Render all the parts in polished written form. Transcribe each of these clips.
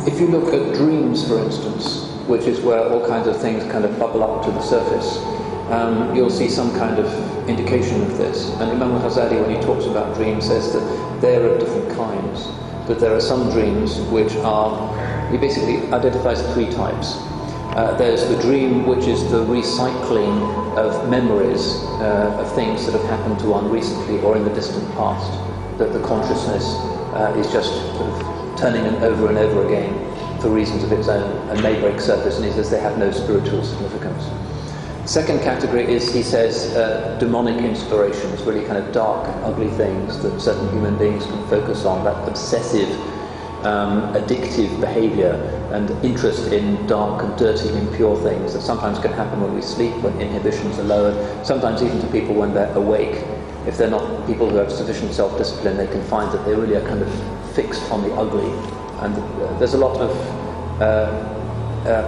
If you look at dreams, for instance, which is where all kinds of things kind of bubble up to the surface, you'll see some kind of indication of this. And Imam al-Ghazali, when he talks about dreams, says that they're of different kinds. That there are some dreams which are, he basically identifies three types. There's the dream which is the recycling of memories of things that have happened to one recently or in the distant past. That the consciousness is just sort of turning them over and over again for reasons of its own and may break surface, and he says they have no spiritual significance. Second category is, he says, demonic inspirations, really kind of dark, ugly things that certain human beings can focus on, that obsessive, addictive behaviour and interest in dark and dirty, impure things that sometimes can happen when we sleep, when inhibitions are lowered, sometimes even to people when they're awake. If they're not people who have sufficient self-discipline, they can find that they really are kind of fixed on the ugly. And there's a lot of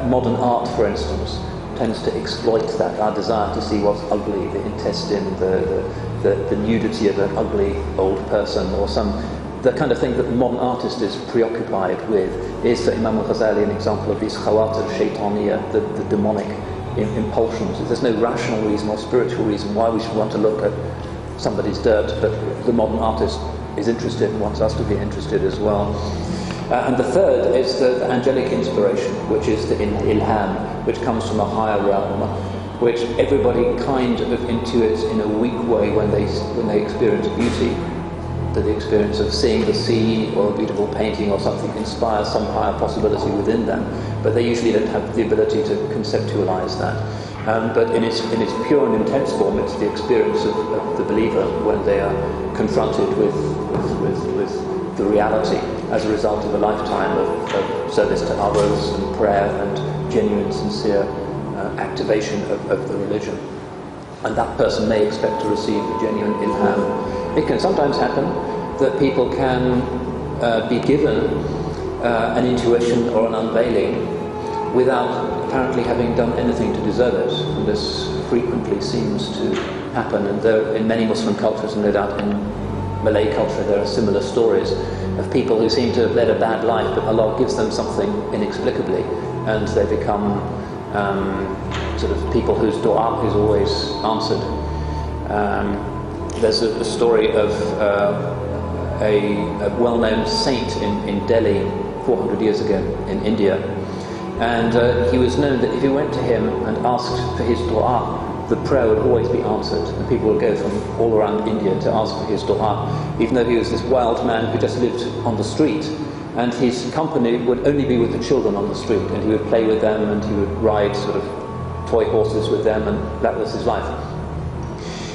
modern art, for instance, tends to exploit that, our desire to see what's ugly, the intestine, the nudity of an ugly old person, or the kind of thing that the modern artist is preoccupied with. Is for Imam al-Ghazali an example of these khawatir shaytaniyah, the demonic impulsions. There's no rational reason or spiritual reason why we should want to look at somebody's dirt, but the modern artist is interested and wants us to be interested as well. And the third is the angelic inspiration, which is the ilham, which comes from a higher realm, which everybody kind of intuits in a weak way when they experience beauty. That the experience of seeing the sea or a beautiful painting or something inspires some higher possibility within them, but they usually don't have the ability to conceptualize that. But in its pure and intense form, it's the experience of the believer when they are confronted with the reality as a result of a lifetime of service to others and prayer and genuine, sincere activation of the religion. And that person may expect to receive a genuine ilham. It can sometimes happen that people can be given an intuition or an unveiling without apparently having done anything to deserve it. And this frequently seems to happen, and there, in many Muslim cultures, and no doubt in Malay culture, there are similar stories of people who seem to have led a bad life, but Allah gives them something inexplicably, and they become sort of people whose dua is always answered. There's a story of a well-known saint in Delhi 400 years ago in India, and he was known that if you went to him and asked for his dua, the prayer would always be answered, and people would go from all around India to ask for his dua, even though he was this wild man who just lived on the street, and his company would only be with the children on the street, and he would play with them, and he would ride sort of toy horses with them, and that was his life.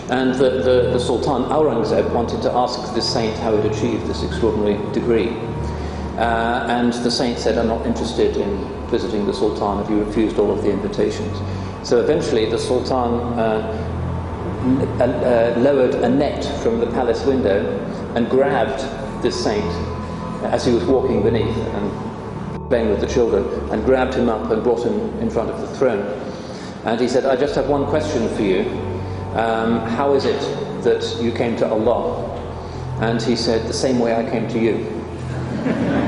And the Sultan Aurangzeb wanted to ask this saint how he'd achieved this extraordinary degree. And the saint said, "I'm not interested in visiting the Sultan," if he refused all of the invitations. So eventually the Sultan lowered a net from the palace window and grabbed this saint as he was walking beneath and playing with the children, and grabbed him up and brought him in front of the throne. And he said, "I just have one question for you. How is it that you came to Allah?" And he said, "The same way I came to you."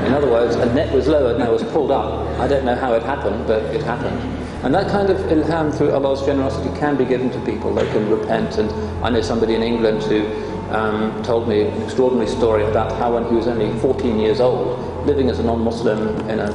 In other words, a net was lowered and I was pulled up. I don't know how it happened, but it happened. And that kind of ilham through Allah's generosity can be given to people. They can repent. And I know somebody in England who told me an extraordinary story about how when he was only 14 years old, living as a non-Muslim in a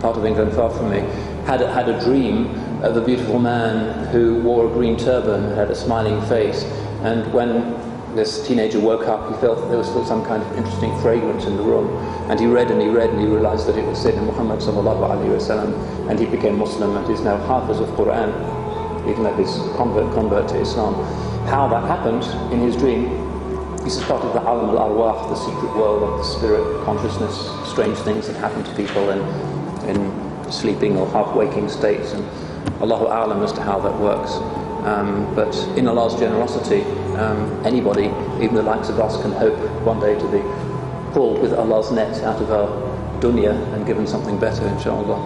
part of England far from me, had a dream of a beautiful man who wore a green turban, had a smiling face, and when this teenager woke up, he felt that there was still some kind of interesting fragrance in the room, and he read and he read, and he realized that it was Sayyidina Muhammad sallallahu alaihi wasallam, and he became Muslim and is now Hafiz of Quran, even though he's convert to Islam. How that happened in his dream, this is part of the alam al-arwah, the secret world of the spirit, consciousness, strange things that happen to people in sleeping or half-waking states, and Allahu a'lam as to how that works. But in Allah's generosity, anybody, even the likes of us, can hope one day to be pulled with Allah's net out of our dunya and given something better, inshallah.